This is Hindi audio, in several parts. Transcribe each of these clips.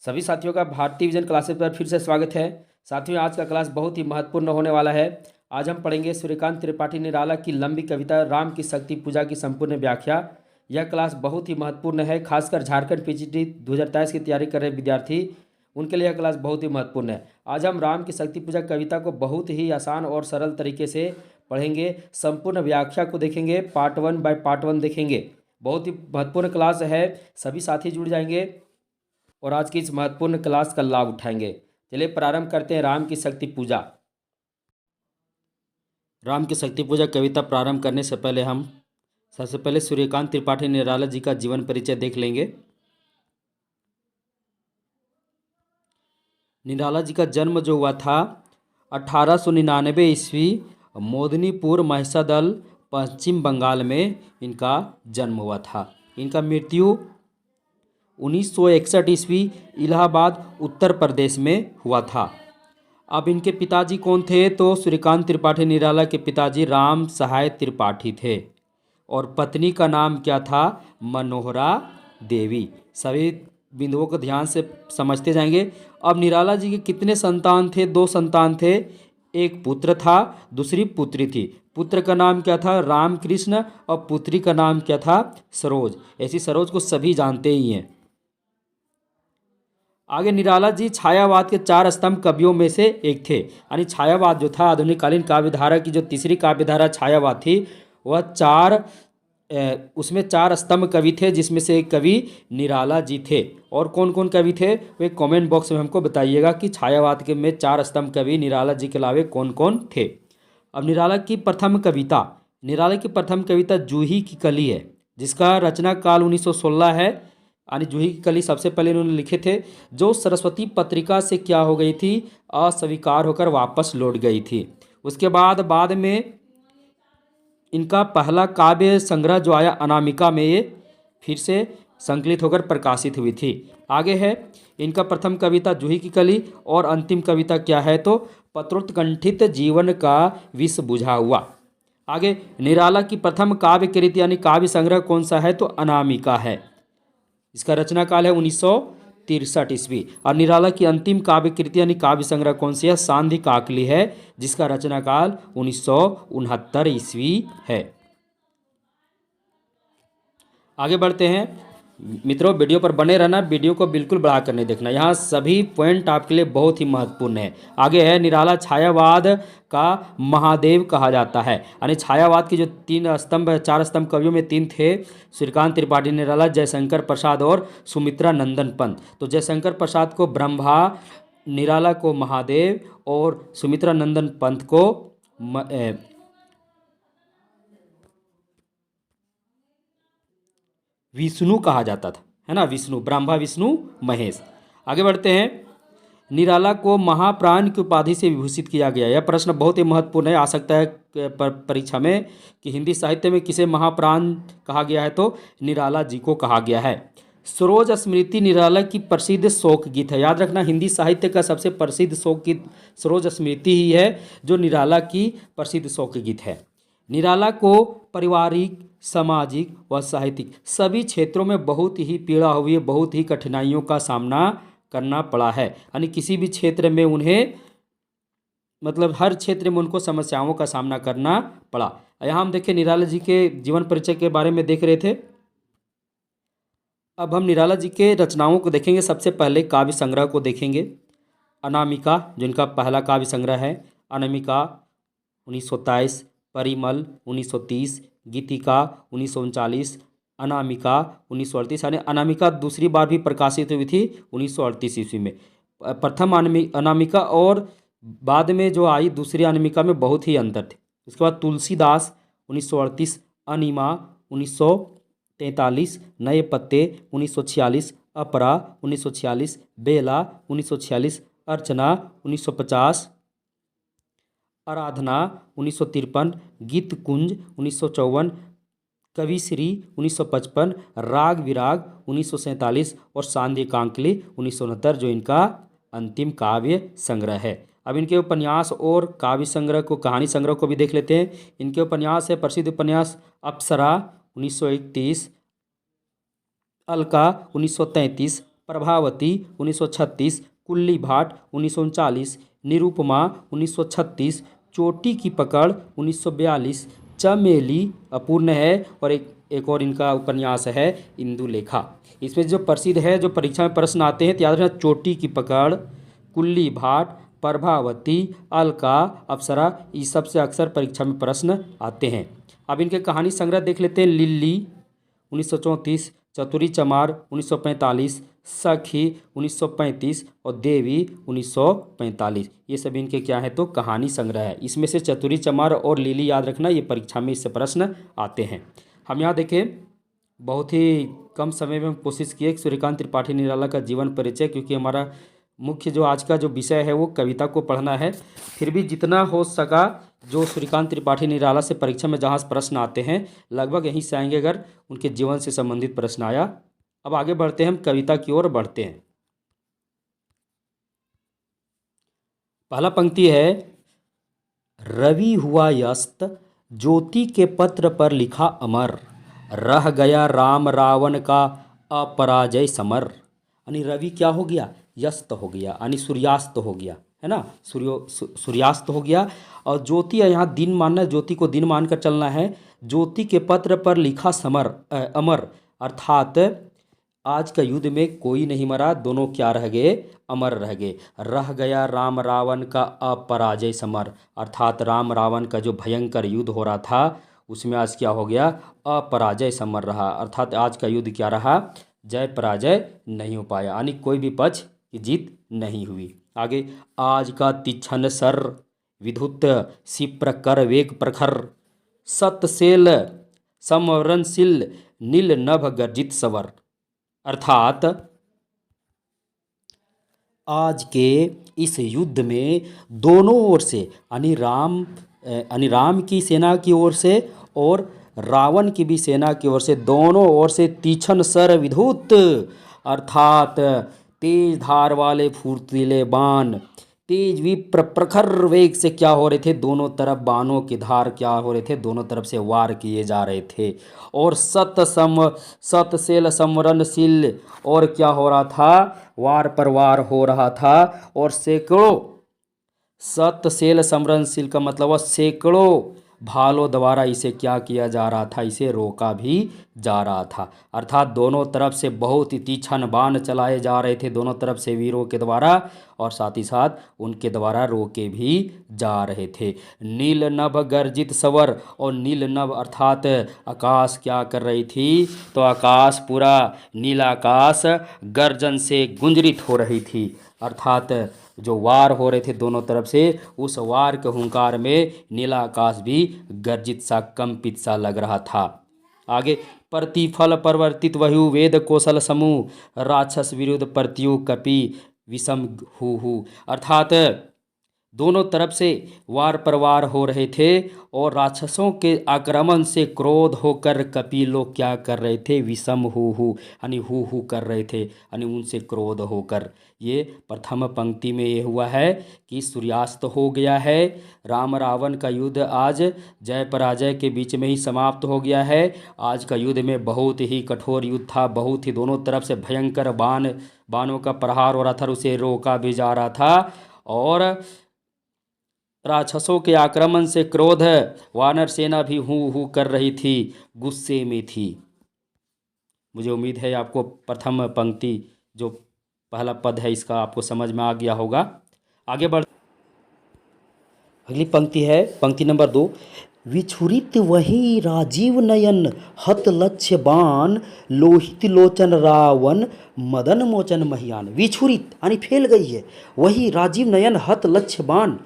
सभी साथियों का भारतीय विजन क्लासेस पर फिर से स्वागत है। साथियों, आज का क्लास बहुत ही महत्वपूर्ण होने वाला है। आज हम पढ़ेंगे सूर्यकांत त्रिपाठी निराला की लंबी कविता राम की शक्ति पूजा की संपूर्ण व्याख्या। यह क्लास बहुत ही महत्वपूर्ण है, खासकर झारखंड पीजीटी 2023 की तैयारी कर रहे विद्यार्थी, उनके लिए यह क्लास बहुत ही महत्वपूर्ण है। आज हम राम की शक्ति पूजा कविता को बहुत ही आसान और सरल तरीके से पढ़ेंगे, संपूर्ण व्याख्या को देखेंगे, पार्ट 1 बाय पार्ट 1 देखेंगे। बहुत ही महत्वपूर्ण क्लास है, सभी साथी जुड़ जाएंगे और आज की इस महत्वपूर्ण क्लास का लाभ उठाएंगे। चलिए प्रारंभ करते हैं राम की शक्ति पूजा। राम की शक्ति पूजा कविता प्रारंभ करने से पहले हम सबसे पहले सूर्यकांत त्रिपाठी निराला जी का जीवन परिचय देख लेंगे। निराला जी का जन्म जो हुआ था 1899 ईस्वी मोदनीपुर महिषादल पश्चिम बंगाल में इनका जन्म हुआ था। इनका मृत्यु 1961 ईस्वी इलाहाबाद उत्तर प्रदेश में हुआ था। अब इनके पिताजी कौन थे? तो सूर्यकांत त्रिपाठी निराला के पिताजी राम सहाय त्रिपाठी थे और पत्नी का नाम क्या था? मनोहरा देवी। सभी बिंदुओं को ध्यान से समझते जाएंगे। अब निराला जी के कितने संतान थे? 2 संतान थे। एक पुत्र था, दूसरी पुत्री थी। पुत्र का नाम क्या था? रामकृष्ण। और पुत्री का नाम क्या था? सरोज। ऐसी सरोज को सभी जानते ही हैं। आगे निराला जी छायावाद के 4 स्तंभ कवियों में से एक थे। यानी छायावाद जो था आधुनिक कालीन काव्य धारा की जो तीसरी काव्य धारा छायावाद थी, वह उसमें 4 स्तंभ कवि थे, जिसमें से एक कवि निराला जी थे। और कौन कौन कवि थे वे कमेंट बॉक्स में हमको बताइएगा कि छायावाद के में 4 स्तंभ कवि निराला जी के अलावे कौन कौन थे। अब निराला की प्रथम कविता जूही की कली है, जिसका रचना काल 1916 है। यानी जूही की कली सबसे पहले इन्होंने लिखे थे, जो सरस्वती पत्रिका से क्या हो गई थी? अस्वीकार होकर वापस लौट गई थी। उसके बाद में इनका पहला काव्य संग्रह जो आया अनामिका में, ये फिर से संकलित होकर प्रकाशित हुई थी। आगे है इनका प्रथम कविता जूही की कली और अंतिम कविता क्या है? तो पत्रोत्कंठित जीवन का विष बुझा हुआ। आगे निराला की प्रथम काव्य कृति यानी काव्य संग्रह कौन सा है? तो अनामिका है। इसका रचना काल है 1963 ईस्वी। और निराला की अंतिम काव्य कृति यानी काव्य संग्रह कौन सी है? सांधि काकली है, जिसका रचना काल 1969 ईस्वी है। आगे बढ़ते हैं मित्रों, वीडियो पर बने रहना, वीडियो को बिल्कुल बढ़ा कर नहीं देखना, यहाँ सभी पॉइंट आपके लिए बहुत ही महत्वपूर्ण है। आगे है निराला छायावाद का महादेव कहा जाता है। यानी छायावाद की जो 4 स्तंभ कवियों में 3 थे, सूर्यकांत त्रिपाठी निराला, जयशंकर प्रसाद और सुमित्रा नंदन पंत। तो जयशंकर प्रसाद को ब्रह्मा, निराला को महादेव और सुमित्रा नंदन पंत को विष्णु कहा जाता था, है ना? विष्णु, ब्रह्मा विष्णु महेश। आगे बढ़ते हैं। निराला को महाप्राण की उपाधि से विभूषित किया गया। यह प्रश्न बहुत ही महत्वपूर्ण है, आ सकता है परीक्षा में कि हिंदी साहित्य में किसे महाप्राण कहा गया है? तो निराला जी को कहा गया है। सरोज स्मृति निराला की प्रसिद्ध शोक गीत है। याद रखना, हिंदी साहित्य का सबसे प्रसिद्ध शोक गीत सरोज स्मृति ही है, जो निराला की प्रसिद्ध शोक गीत है। निराला को पारिवारिक, सामाजिक व साहित्यिक सभी क्षेत्रों में बहुत ही पीड़ा हुई है, बहुत ही कठिनाइयों का सामना करना पड़ा है। यानी किसी भी क्षेत्र में उन्हें, मतलब हर क्षेत्र में उनको समस्याओं का सामना करना पड़ा। यहाँ हम देखें निराला जी के जीवन परिचय के बारे में देख रहे थे। अब हम निराला जी के रचनाओं को देखेंगे। सबसे पहले काव्य संग्रह को देखेंगे। अनामिका, जिनका पहला काव्य संग्रह है। अनामिका 1927, परिमल 1930, गीतिका 1939, अनामिका 1938। यानी अनामिका दूसरी बार भी प्रकाशित हुई थी 1938 ईस्वी में। प्रथम अनामिका और बाद में जो आई दूसरी अनामिका में बहुत ही अंतर थे। उसके बाद तुलसीदास 1938, अनिमा 1943, नए पत्ते 1946, अपरा 1946, बेला 1946, अर्चना 1950, आराधना 1953, गीत कुंज 1954, कविश्री 1955, राग विराग 1947 और सांध्य कांकली 1969, जो इनका अंतिम काव्य संग्रह है। अब इनके उपन्यास और काव्य संग्रह को, कहानी संग्रह को भी देख लेते हैं। इनके उपन्यास है प्रसिद्ध उपन्यास अप्सरा 1931, अलका 1933, प्रभावती 1936, कुल्ली भाट 1939, निरुपमा 1936, चोटी की पकड़ 1942, चमेली अपूर्ण है, और एक और इनका उपन्यास है इंदुलेखा। इसमें जो प्रसिद्ध है, जो परीक्षा में प्रश्न आते हैं तो याद रखना, चोटी की पकड़, कुल्ली भाट, प्रभावती, अलका, अप्सरा, इस सब से अक्सर परीक्षा में प्रश्न आते हैं। अब इनके कहानी संग्रह देख लेते हैं। लिल्ली 1934, चतुरी चमार 1945, सखी 1935 और देवी 1945। ये सभी इनके क्या है तो कहानी संग्रह है। इसमें से चतुरी चमार और लिली याद रखना, ये परीक्षा में इससे प्रश्न आते हैं। हम यहाँ देखें, बहुत ही कम समय में हम कोशिश किए सूर्यकांत त्रिपाठी निराला का जीवन परिचय, क्योंकि हमारा मुख्य जो आज का जो विषय है वो कविता को पढ़ना है। फिर भी जितना हो सका, जो सूर्यकांत त्रिपाठी निराला से परीक्षा में जहाँ प्रश्न आते हैं लगभग यहीं से आएंगे, अगर उनके जीवन से संबंधित प्रश्न आया। अब आगे बढ़ते हैं, हम कविता की ओर बढ़ते हैं। पहला पंक्ति है, रवि हुआ यस्त, ज्योति के पत्र पर लिखा अमर, रह गया राम रावण का अपराजय समर। यानी रवि क्या हो गया, यस्त हो गया, यानी सूर्यास्त हो गया, है ना, सूर्यास्त हो गया। और ज्योति है, यहाँ दिन मानना है, ज्योति को दिन मानकर चलना है। ज्योति के पत्र पर लिखा अमर, अर्थात आज का युद्ध में कोई नहीं मरा, दोनों क्या रह गए, अमर रह गए। रह गया राम रावण का अपराजय समर, अर्थात राम रावण का जो भयंकर युद्ध हो रहा था उसमें आज क्या हो गया, अपराजय समर रहा, अर्थात आज का युद्ध क्या रहा, जय पराजय नहीं हो पाया, यानी कोई भी पक्ष की जीत नहीं हुई। आगे, आज का तीक्ष्ण सर विद्युत क्षिप्र कर वेग प्रखर, सतसेल समरणशील नील नभ गर्जित सवर। अर्थात आज के इस युद्ध में दोनों ओर से, यानी राम की सेना की ओर से और रावण की भी सेना की ओर से, दोनों ओर से तीक्ष्ण सर विद्युत, अर्थात तेज धार वाले फुर्तीले बाण, तेज विप्र प्रखर वेग से क्या हो रहे थे, दोनों तरफ बाणों की धार क्या हो रहे थे, दोनों तरफ से वार किए जा रहे थे। और सतसेल समरणशील, और क्या हो रहा था, वार पर वार हो रहा था। और सैकड़ों, सतसेल समरणशील का मतलब सैकड़ों भालों द्वारा इसे क्या किया जा रहा था, इसे रोका भी जा रहा था। अर्थात दोनों तरफ से बहुत ही तीक्ष्ण बाण चलाए जा रहे थे, दोनों तरफ से वीरों के द्वारा, और साथ ही साथ उनके द्वारा रोके भी जा रहे थे। नील नभ गर्जित सवर, और नील नभ अर्थात आकाश क्या कर रही थी, तो आकाश पूरा नीला आकाश गर्जन से गुंजरित हो रही थी, अर्थात जो वार हो रहे थे दोनों तरफ से, उस वार के हुंकार में नीला आकाश भी गर्जित सा, कंपित सा लग रहा था। आगे, प्रतिफल परिवर्तित वहु वेद कौशल समूह, राक्षस विरुद्ध प्रत्यु कपि विषम हु, अर्थात दोनों तरफ से वार पर वार हो रहे थे, और राक्षसों के आक्रमण से क्रोध होकर कपि लोग क्या कर रहे थे, विषम हु, यानी हु कर रहे थे, यानी उनसे क्रोध होकर। ये प्रथम पंक्ति में ये हुआ है कि सूर्यास्त हो गया है, राम रावण का युद्ध आज जय पराजय के बीच में ही समाप्त हो गया है। आज का युद्ध में बहुत ही कठोर युद्ध था, बहुत ही दोनों तरफ से भयंकर बाणों का प्रहार हो रहा था, उसे रोका भी जा रहा था, और राक्षसों के आक्रमण से क्रोध वानर सेना भी हु कर रही थी, गुस्से में थी। मुझे उम्मीद है आपको प्रथम पंक्ति जो पहला पद है इसका आपको समझ में आ गया होगा। आगे बढ़, अगली पंक्ति है पंक्ति नंबर 2, विछुरित वही राजीव नयन हत लक्ष्य बाण, लोहित लोचन रावण मदन मोचन महियान। विछुरित यानी फैल गई है, वही राजीव नयन हत लक्ष्य बाण,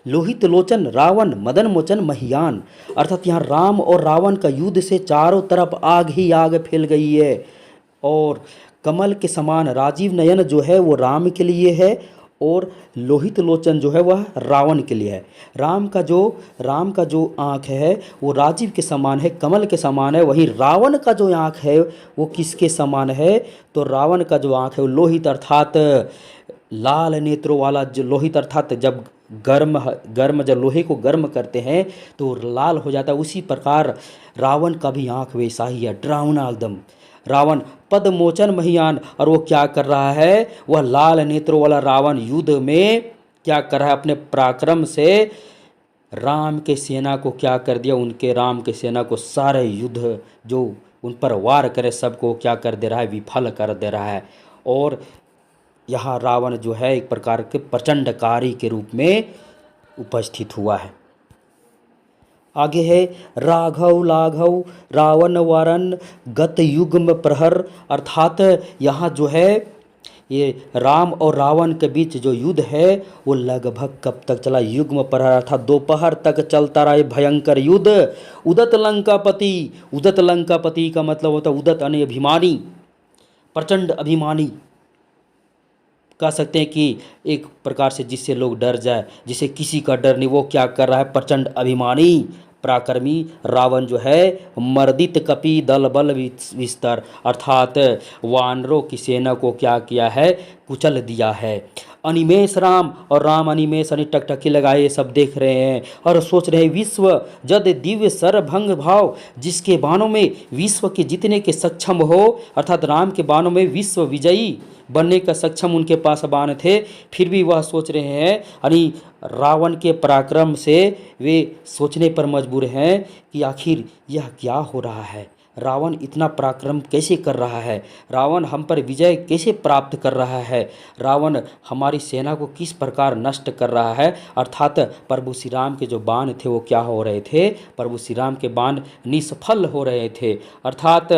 लोहित लोचन रावण मदन मोचन महियान, अर्थात यहाँ राम और रावण का युद्ध से चारों तरफ आग ही आग फैल गई है। और कमल के समान राजीव नयन जो है वो राम के लिए है, और लोहित लोचन जो है वह रावण के लिए है। राम का जो आँख है वो राजीव के समान है, कमल के समान है। वहीं रावण का जो आँख है वो किसके समान है, तो रावण का जो आँख है वो लोहित अर्थात लाल नेत्रों वाला, जो लोहित अर्थात जब गर्म जब लोहे को गर्म करते हैं तो लाल हो जाता है, उसी प्रकार रावण का भी आँख वैसा ही है, डरावना एकदम। रावण पदमोचन महियान। और वो क्या कर रहा है, वह लाल नेत्रों वाला रावण युद्ध में क्या कर रहा है, अपने पराक्रम से राम के सेना को क्या कर दिया, उनके राम के सेना को सारे युद्ध जो उन पर वार करे सबको क्या कर दे रहा है, विफल कर दे रहा है। और यहाँ रावण जो है एक प्रकार के प्रचंडकारी के रूप में उपस्थित हुआ है। आगे है राघव लाघव रावण वारन गत युग्म प्रहर। अर्थात यहाँ जो है ये राम और रावण के बीच जो युद्ध है वो लगभग कब तक चला, युग्म प्रहर अर्थात दोपहर तक चलता रहा ये भयंकर युद्ध। उदत लंकापति, उदत लंकापति का मतलब होता है उदत यानी अभिमानी, प्रचंड अभिमानी कह सकते हैं कि एक प्रकार से जिससे लोग डर जाए, जिसे किसी का डर नहीं, वो क्या कर रहा है, प्रचंड अभिमानी पराक्रमी रावण जो है मर्दित कपि दल बल विस्तर। अर्थात वानरों की सेना को क्या किया है, कुचल दिया है। अनिमेष राम, और राम अनिमेष यानी टकटकी लगाए ये सब देख रहे हैं और सोच रहे हैं विश्व जद दिव्य सरभंग भाव, जिसके बाणों में विश्व के जीतने के सक्षम हो। अर्थात राम के बाणों में विश्व विजयी बनने का सक्षम उनके पास बाण थे, फिर भी वह सोच रहे हैं यानी रावण के पराक्रम से वे सोचने पर मजबूर हैं कि आखिर यह क्या हो रहा है, रावण इतना पराक्रम कैसे कर रहा है, रावण हम पर विजय कैसे प्राप्त कर रहा है, रावण हमारी सेना को किस प्रकार नष्ट कर रहा है। अर्थात प्रभु श्री राम के जो बाण थे वो क्या हो रहे थे, प्रभु श्री राम के बाण निष्फल हो रहे थे। अर्थात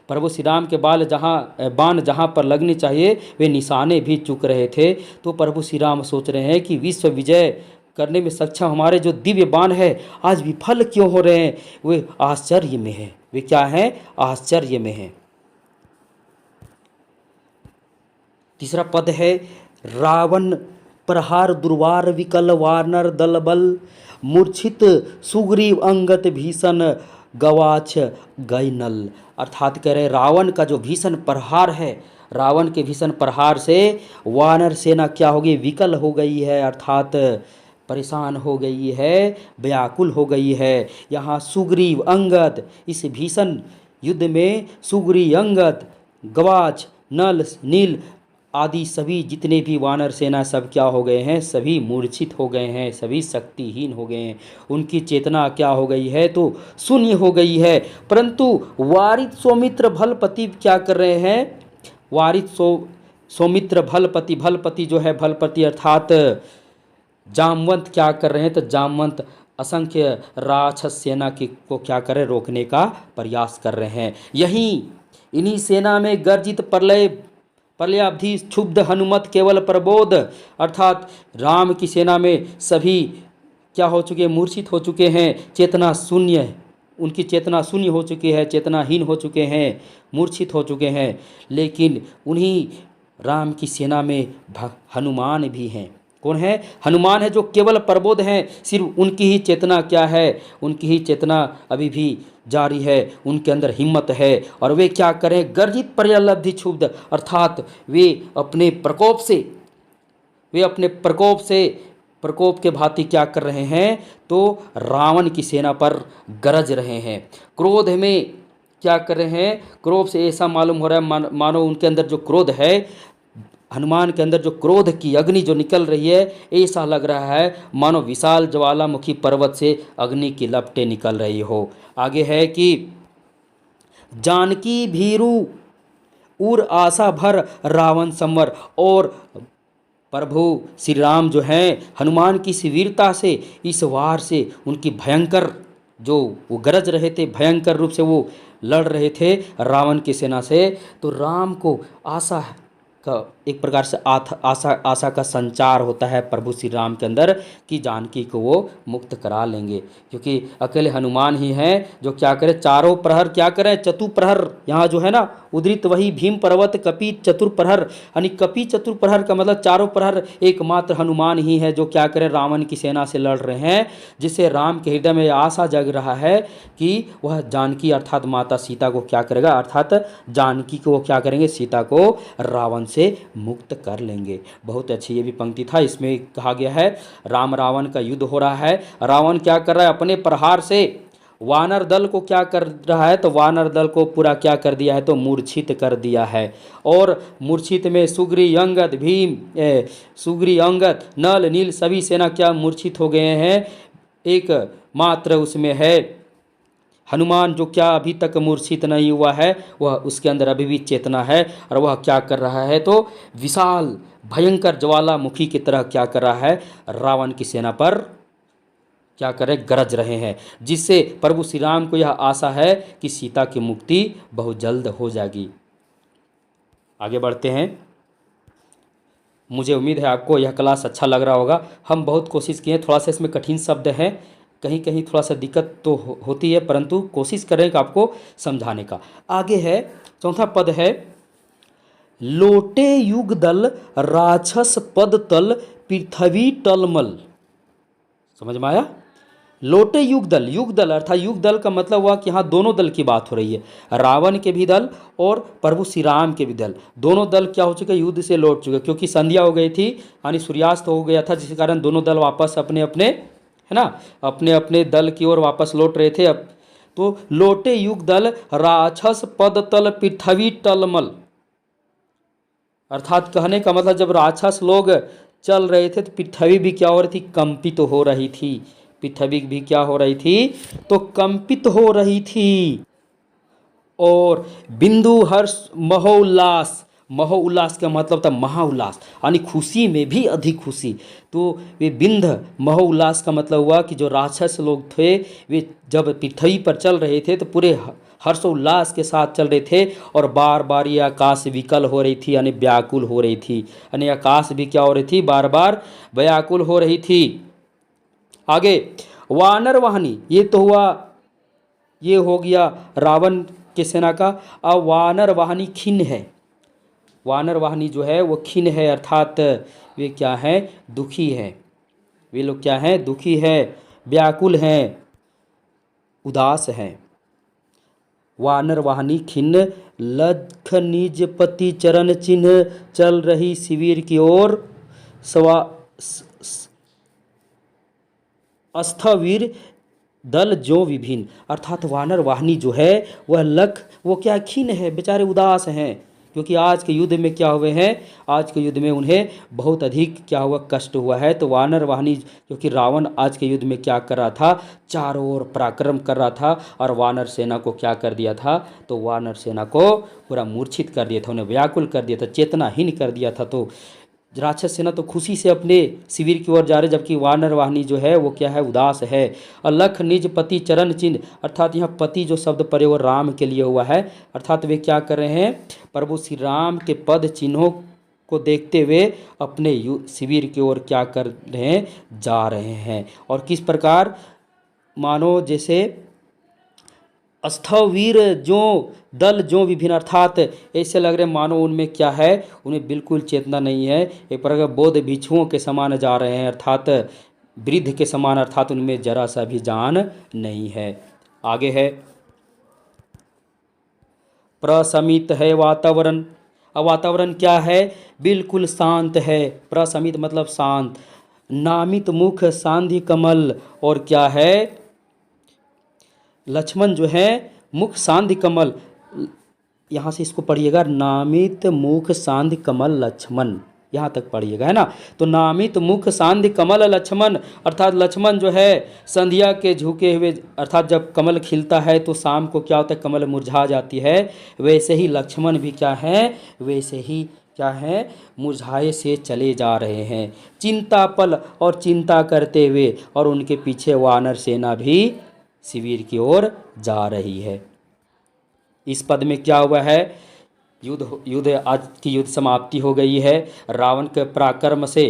प्रभु श्री राम के बाण जहाँ पर लगने चाहिए वे निशाने भी चूक रहे थे। तो प्रभु श्री राम सोच रहे हैं कि विश्व विजय करने में सक्षम हमारे जो दिव्य बाण है आज विफल क्यों हो रहे हैं, वे आश्चर्य में हैं। वे क्या हैं, आश्चर्य में हैं। तीसरा पद है रावण प्रहार दुर्वार विकल वानर दल बल, मूर्छित सुग्रीव अंगत भीषण गवाच गई नल। अर्थात कह रहे रावण का जो भीषण प्रहार है, रावण के भीषण प्रहार से वानर सेना क्या हो गई, विकल हो गई है, अर्थात परेशान हो गई है, व्याकुल हो गई है। यहाँ सुग्रीव अंगद, इस भीषण युद्ध में सुग्रीव अंगद गवाच नल नील आदि सभी जितने भी वानर सेना सब क्या हो गए हैं, सभी मूर्छित हो गए हैं, सभी शक्तिहीन हो गए हैं, उनकी चेतना क्या हो गई है, तो शून्य हो गई है। परंतु वारिद सौमित्र भलपति क्या कर रहे हैं, वारिद सौमित्र भलपति, भलपति जो है भलपति अर्थात जामवंत क्या कर रहे हैं, तो जामवंत असंख्य राक्षस सेना को क्या करें, रोकने का प्रयास कर रहे हैं। यहीं इन्हीं सेना में गर्जित प्रलयाब्धि क्षुब्ध हनुमत केवल प्रबोध। अर्थात राम की सेना में सभी क्या हो चुके हैं, मूर्छित हो चुके हैं, चेतना शून्य, उनकी चेतना शून्य हो चुकी है, चेतनाहीन हो चुके हैं, मूर्छित हो चुके हैं। लेकिन उन्हीं राम की सेना में हनुमान भी हैं। कौन है, हनुमान है जो केवल प्रबोध हैं, सिर्फ उनकी ही चेतना क्या है, उनकी ही चेतना अभी भी जारी है, उनके अंदर हिम्मत है। और वे क्या करें, गर्जित प्रलब्धि क्षुब्ध, अर्थात वे अपने प्रकोप के भांति क्या कर रहे हैं, तो रावण की सेना पर गरज रहे हैं। क्रोध में क्या कर रहे हैं, क्रोध से ऐसा मालूम हो रहा है मानो उनके अंदर जो क्रोध है, हनुमान के अंदर जो क्रोध की अग्नि जो निकल रही है, ऐसा लग रहा है मानो विशाल ज्वालामुखी पर्वत से अग्नि की लपटें निकल रही हो। आगे है कि जानकी भीरु उर आशा भर रावण संवर, और प्रभु श्री राम जो हैं हनुमान की इस वीरता से, इस वार से, उनकी भयंकर जो वो गरज रहे थे, भयंकर रूप से वो लड़ रहे थे रावण की सेना से, तो राम को आशा का एक प्रकार से आशा का संचार होता है प्रभु श्री राम के अंदर कि जानकी को वो मुक्त करा लेंगे, क्योंकि अकेले हनुमान ही हैं जो क्या करें, चारों प्रहर क्या करें, चतुप्रहर, यहाँ जो है ना उदृत वही भीम पर्वत कपि चतुर्प्रहर, यानी कपि चतुर्प्रहर का मतलब चारों प्रहर एकमात्र हनुमान ही है जो क्या करें, रावण की सेना से लड़ रहे हैं, जिससे राम के हृदय में आशा जग रहा है कि वह जानकी अर्थात माता सीता को क्या करेगा, अर्थात जानकी को वो क्या करेंगे, सीता को रावण से मुक्त कर लेंगे। बहुत अच्छी ये भी पंक्ति था, इसमें कहा गया है राम रावण का युद्ध हो रहा है, रावण क्या कर रहा है, अपने प्रहार से वानर दल को क्या कर रहा है, तो वानर दल को पूरा क्या कर दिया है, तो मूर्छित कर दिया है। और मूर्छित में सुग्री अंगद भीम सुग्री अंगद नल नील सभी सेना क्या मूर्छित हो गए हैं। एक मात्र उसमें है हनुमान जो क्या अभी तक मूर्छित नहीं हुआ है, वह उसके अंदर अभी भी चेतना है और वह क्या कर रहा है, तो विशाल भयंकर ज्वालामुखी की तरह क्या कर रहा है, रावण की सेना पर क्या करे, गरज रहे हैं। जिससे प्रभु श्री राम को यह आशा है कि सीता की मुक्ति बहुत जल्द हो जाएगी। आगे बढ़ते हैं। मुझे उम्मीद है आपको यह क्लास अच्छा लग रहा होगा। हम बहुत कोशिश किए, थोड़ा सा इसमें कठिन शब्द हैं, कहीं कहीं थोड़ा सा दिक्कत तो होती है, परंतु कोशिश करें आपको समझाने का। आगे है चौथा पद है, लोटे युग दल राक्षस पद तल पृथ्वी टलमल। समझ में आया? लोटे युग दल अर्थात युग दल का मतलब हुआ कि यहाँ दोनों दल की बात हो रही है, रावण के भी दल और प्रभु श्री राम के भी दल। दोनों दल क्या हो चुके, युद्ध से लौट चुके, क्योंकि संध्या हो गई थी यानी सूर्यास्त हो गया था, जिस कारण दोनों दल वापस अपने अपने, है ना, अपने अपने दल की ओर वापस लौट रहे थे। अब तो लोटे युग दल राक्षस पद तल पृथ्वी टलमल, अर्थात कहने का मतलब जब राक्षस लोग चल रहे थे तो पृथ्वी भी क्या हो रही थी, कंपित हो रही थी। पृथ्वी भी क्या हो रही थी, तो कंपित हो रही थी। और बिंदु हर्ष महोल्लास, महोल्लास का मतलब था महाउल्लास, यानी खुशी में भी अधिक खुशी। तो वे बिंद महोल्लास का मतलब हुआ कि जो राक्षस लोग थे वे जब पृथ्वी पर चल रहे थे तो पूरे हर्षोल्लास के साथ चल रहे थे। और बार बार ये आकाश विकल हो रही थी, यानी व्याकुल हो रही थी, यानी आकाश भी क्या हो रही थी, बार बार व्याकुल हो रही थी। आगे वानर वाहनी, ये तो हुआ, ये हो गया रावण के सेना का। अब वानर वाहनी खिन्न है, वानर वाहनी जो है वो खिन्न है, अर्थात वे क्या है, दुखी है। वे लोग क्या हैं, दुखी है, व्याकुल हैं, उदास हैं। वानर वाहनी खिन्न, लख निज पति चरण चिन्ह, चल रही शिविर की ओर सवा अस्थवीर दल जो विभिन्न, अर्थात वानर वाहिनी जो है वह लख, वो क्या खिन्न है, बेचारे उदास हैं, क्योंकि आज के युद्ध में क्या हुए हैं, आज के युद्ध में उन्हें बहुत अधिक क्या हुआ, कष्ट हुआ है। तो वानर वाहिनी, क्योंकि रावण आज के युद्ध में क्या कर रहा था, चारों ओर पराक्रम कर रहा था और वानर सेना को क्या कर दिया था, तो वानर सेना को पूरा मूर्छित कर दिया था, उन्हें व्याकुल कर दिया था, चेतनाहीन कर दिया था। तो राक्षस सेना तो खुशी से अपने शिविर की ओर जा रहे, जबकि वानर वाहिनी जो है वो क्या है, उदास है। अलख निज पति चरण चिन्ह, अर्थात यहाँ पति जो शब्द प्रयोग राम के लिए हुआ है, अर्थात वे क्या कर रहे हैं, प्रभु श्री राम के पद चिन्हों को देखते हुए अपने शिविर की ओर क्या कर रहे हैं, जा रहे हैं। और किस प्रकार, मानो जैसे स्थवीर जो दल जो विभिन्न, अर्थात ऐसे लग रहे मानो उनमें क्या है, उन्हें बिल्कुल चेतना नहीं है, एक प्रकार बौद्ध भिक्षुओं के समान जा रहे हैं, अर्थात वृद्ध के समान, अर्थात उनमें जरा सा भी जान नहीं है। आगे है, प्रशमित है वातावरण। अब वातावरण क्या है, बिल्कुल शांत है, प्रशमित मतलब शांत, नामित मुख सांधि कमल, और क्या है, लक्ष्मण जो है मुख सांधि कमल, यहाँ से इसको पढ़िएगा, नामित मुख सांधि कमल लक्ष्मण, यहाँ तक पढ़िएगा, है ना। तो नामित मुख सांधि कमल लक्ष्मण, अर्थात लक्ष्मण जो है संध्या के झुके हुए, अर्थात जब कमल खिलता है तो शाम को क्या होता है, कमल मुरझा जाती है, वैसे ही लक्ष्मण भी क्या है, वैसे ही क्या है, मुरझाए से चले जा रहे हैं, चिंता पल और चिंता करते हुए, और उनके पीछे वानर सेना भी शिविर की ओर जा रही है। इस पद में क्या हुआ है, युद्ध आज की युद्ध समाप्ति हो गई है। रावण के पराक्रम से,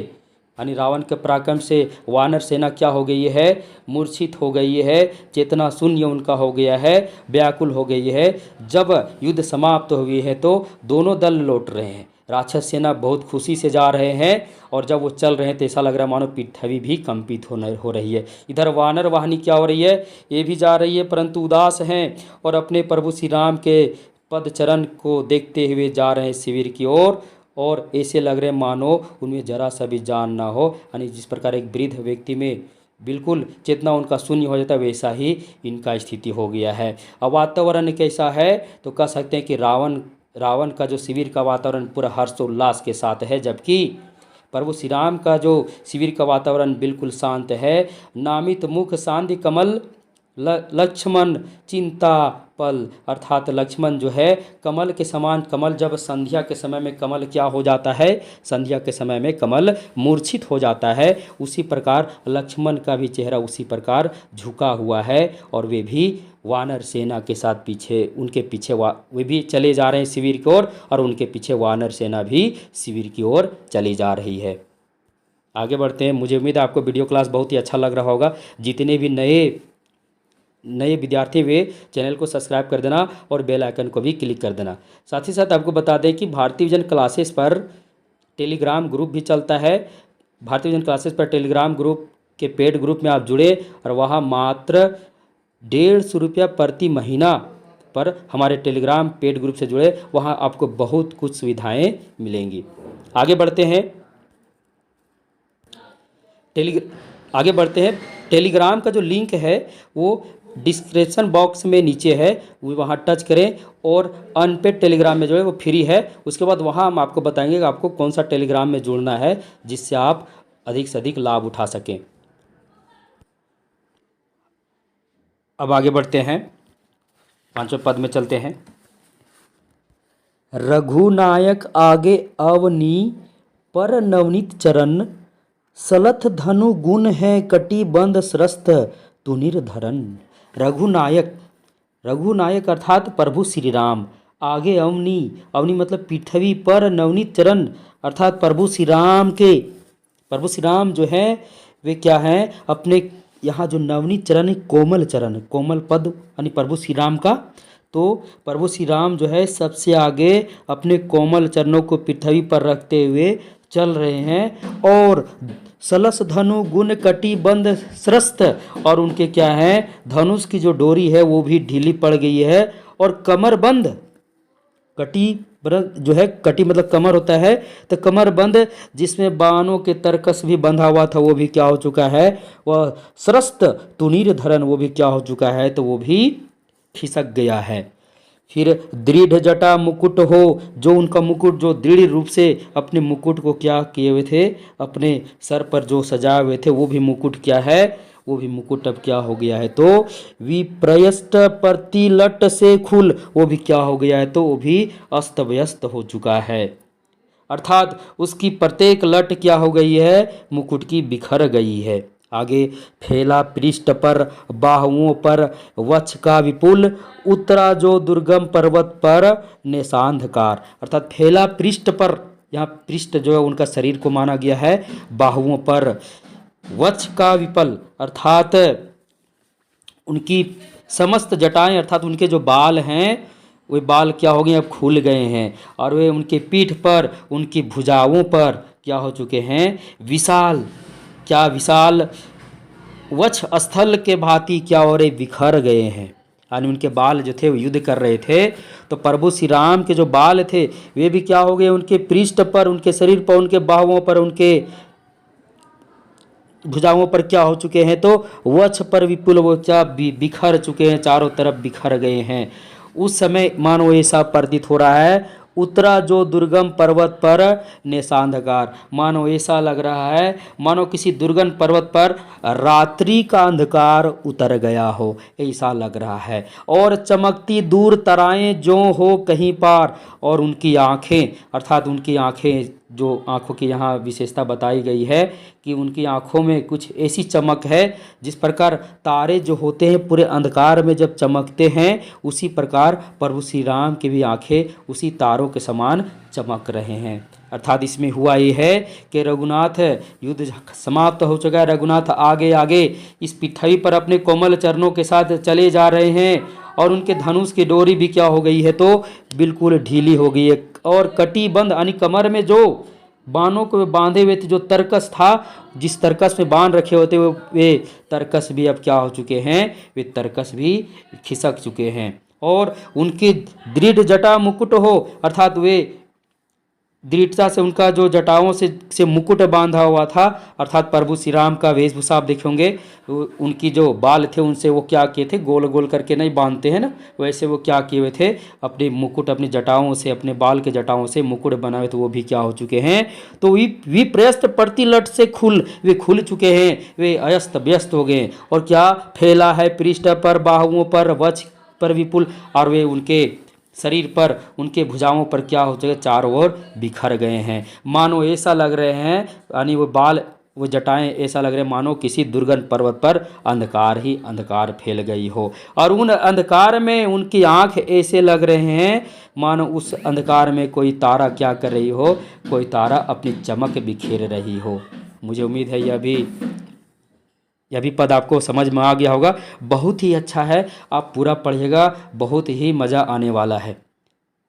यानी रावण के पराक्रम से वानर सेना क्या हो गई है, मूर्छित हो गई है, चेतना शून्य उनका हो गया है, व्याकुल हो गई है। जब युद्ध समाप्त हुई है तो दोनों दल लौट रहे हैं, राक्षस सेना बहुत खुशी से जा रहे हैं, और जब वो चल रहे हैं तो ऐसा लग रहा है मानो पृथ्वी भी कंपित हो रही है। इधर वानर वाहिनी क्या हो रही है, ये भी जा रही है, परंतु उदास हैं, और अपने प्रभु श्री राम के पद चरण को देखते हुए जा रहे हैं शिविर की ओर, और ऐसे लग रहे मानो उनमें जरा सा भी जान ना हो, यानी जिस प्रकार एक वृद्ध व्यक्ति में बिल्कुल चेतना उनका शून्य हो जाता है, वैसा ही इनका स्थिति हो गया है। अब वातावरण कैसा है, तो कह सकते हैं कि रावण रावण का जो शिविर का वातावरण पूरा हर्षोल्लास के साथ है, जबकि प्रभु श्री राम का जो शिविर का वातावरण बिल्कुल शांत है। नामित मुख शांति कमल लक्ष्मण चिंता पल, अर्थात लक्ष्मण जो है कमल के समान, कमल जब संध्या के समय में कमल क्या हो जाता है, संध्या के समय में कमल मूर्छित हो जाता है, उसी प्रकार लक्ष्मण का भी चेहरा उसी प्रकार झुका हुआ है। और वे भी वानर सेना के साथ पीछे, उनके पीछे वे भी चले जा रहे हैं शिविर की ओर, और उनके पीछे वानर सेना भी शिविर की ओर चली जा रही है। आगे बढ़ते हैं। मुझे उम्मीद है आपको वीडियो क्लास बहुत ही अच्छा लग रहा होगा। जितने भी नए विद्यार्थी वे चैनल को सब्सक्राइब कर देना और बेल आइकन को भी क्लिक कर देना। साथ ही साथ आपको बता दें कि भारतीय विजन क्लासेस पर टेलीग्राम ग्रुप भी चलता है। भारतीय विजन क्लासेस पर टेलीग्राम ग्रुप के पेड ग्रुप में आप जुड़े और वहाँ मात्र 150 रुपया प्रति महीना पर हमारे टेलीग्राम पेड ग्रुप से जुड़े, वहाँ आपको बहुत कुछ सुविधाएँ मिलेंगी। आगे बढ़ते हैं। टेलीग्राम का जो लिंक है वो डिस्क्रिप्शन बॉक्स में नीचे है, वो वहाँ टच करें और अनपेड टेलीग्राम में जो है वो फ्री है। उसके बाद वहाँ हम आपको बताएंगे कि आपको कौन सा टेलीग्राम में जुड़ना है जिससे आप अधिक से अधिक लाभ उठा सकें। अब आगे बढ़ते हैं, 5वें पद में चलते हैं। रघुनायक आगे अवनी पर नवनीत चरण, सलथ धनु गुण है कटी बंद सरस्त तुनिर धरन। रघुनायक अर्थात प्रभु श्री राम, आगे अवनी, अवनी मतलब पृथ्वी पर, नवनीत चरण अर्थात प्रभु श्री राम जो है वे क्या हैं, अपने यहाँ जो नवनीत चरण है, कोमल पद यानी प्रभु श्री राम का। तो प्रभु श्री राम जो है सबसे आगे अपने कोमल चरणों को पृथ्वी पर रखते हुए चल रहे हैं, और सलस धनु गुण कटी बंद सरस्त, और उनके क्या है धनुष की जो डोरी है वो भी ढीली पड़ गई है, और कमर बंद, कटी जो है, कटी मतलब कमर होता है, तो कमर बंद जिसमें बाणों के तरकस भी बंधा हुआ था वो भी क्या हो चुका है, वह सरस्त तुनीर धरन वो भी क्या हो चुका है, तो वो भी खिसक गया है। फिर दृढ़ जटा मुकुट हो, जो उनका मुकुट जो दृढ़ रूप से अपने मुकुट को क्या किए हुए थे, अपने सर पर जो सजाए हुए थे वो भी मुकुट क्या है, वो भी मुकुट अब क्या हो गया है, तो विप्रयस्त प्रतिलट से खुल, वो भी क्या हो गया है, तो वो भी अस्त व्यस्त हो चुका है। अर्थात उसकी प्रत्येक लट क्या हो गई है, मुकुट की बिखर गई है। आगे फैला पृष्ठ पर बाहुओं पर वक्ष का विपुल, उतरा जो दुर्गम पर्वत पर निशांधकार, अर्थात फैला पृष्ठ पर, यहाँ पृष्ठ जो है उनका शरीर को माना गया है, बाहुओं पर वक्ष का विपल अर्थात उनकी समस्त जटाएं अर्थात उनके जो बाल हैं वे बाल क्या हो गए, अब खुल गए हैं, और वे उनके पीठ पर, उनकी भुजाओं पर क्या हो चुके हैं, विशाल वक्ष स्थल के भांति क्या हो रहे, बिखर गए हैं। यानी उनके बाल जो थे वो युद्ध कर रहे थे, तो प्रभु श्री राम के जो बाल थे वे भी क्या हो गए, उनके पृष्ठ पर, उनके शरीर पर, उनके बाहुओं पर, उनके भुजाओं पर क्या हो चुके हैं, तो वक्ष पर विपुल वो क्या बिखर चुके हैं, चारों तरफ बिखर गए हैं। उस समय मानो ऐसा प्रतीत हो रहा है, उतरा जो दुर्गम पर्वत पर निशांधकार, मानो ऐसा लग रहा है मानो किसी दुर्गम पर्वत पर रात्रि का अंधकार उतर गया हो, ऐसा लग रहा है। और चमकती दूर तराएं जो हो कहीं पार, और उनकी आँखें अर्थात उनकी आँखें, जो आँखों की यहाँ विशेषता बताई गई है कि उनकी आँखों में कुछ ऐसी चमक है जिस प्रकार तारे जो होते हैं पूरे अंधकार में जब चमकते हैं, उसी प्रकार प्रभु श्री राम की भी आँखें उसी तारों के समान चमक रहे हैं। अर्थात इसमें हुआ ये है कि रघुनाथ युद्ध समाप्त हो चुका है, रघुनाथ आगे आगे इस पृथ्वी पर अपने कोमल चरणों के साथ चले जा रहे हैं, और उनके धनुष की डोरी भी क्या हो गई है, तो बिल्कुल ढीली हो गई है, और कटी बंद यानी कमर में जो बाणों को बांधे हुए थे, जो तरकस था, जिस तरकस में बांध रखे होते वे तरकस भी अब क्या हो चुके हैं, वे तरकस भी खिसक चुके हैं। और उनकी दृढ़ जटा मुकुट हो अर्थात वे दृढ़ता से उनका जो जटाओं से मुकुट बांधा हुआ था, अर्थात प्रभु श्री राम का वेशभूषा आप देखे होंगे। उनकी जो बाल थे उनसे वो क्या किए थे, गोल गोल करके नहीं बांधते हैं ना, वैसे वो क्या किए हुए थे, अपने मुकुट अपनी जटाओं से, अपने बाल के जटाओं से मुकुट बनाए, तो वो भी क्या हो चुके हैं, तो विप्रस्त प्रतिलट से वे खुल चुके हैं, वे अस्त व्यस्त हो गए। और क्या फैला है पृष्ठ पर, बाहुओं पर, वक्ष पर विपुल, और वे उनके शरीर पर, उनके भुजाओं पर क्या हो चुके, चारों ओर बिखर गए हैं। मानो ऐसा लग रहे हैं, यानी वो बाल, वो जटाएं ऐसा लग रहे हैं मानो किसी दुर्गम पर्वत पर अंधकार ही अंधकार फैल गई हो। और उन अंधकार में उनकी आंख ऐसे लग रहे हैं मानो उस अंधकार में कोई तारा क्या कर रही हो, कोई तारा अपनी चमक बिखेर रही हो। मुझे उम्मीद है यह भी पद आपको समझ में आ गया होगा। बहुत ही अच्छा है, आप पूरा पढ़िएगा, बहुत ही मज़ा आने वाला है।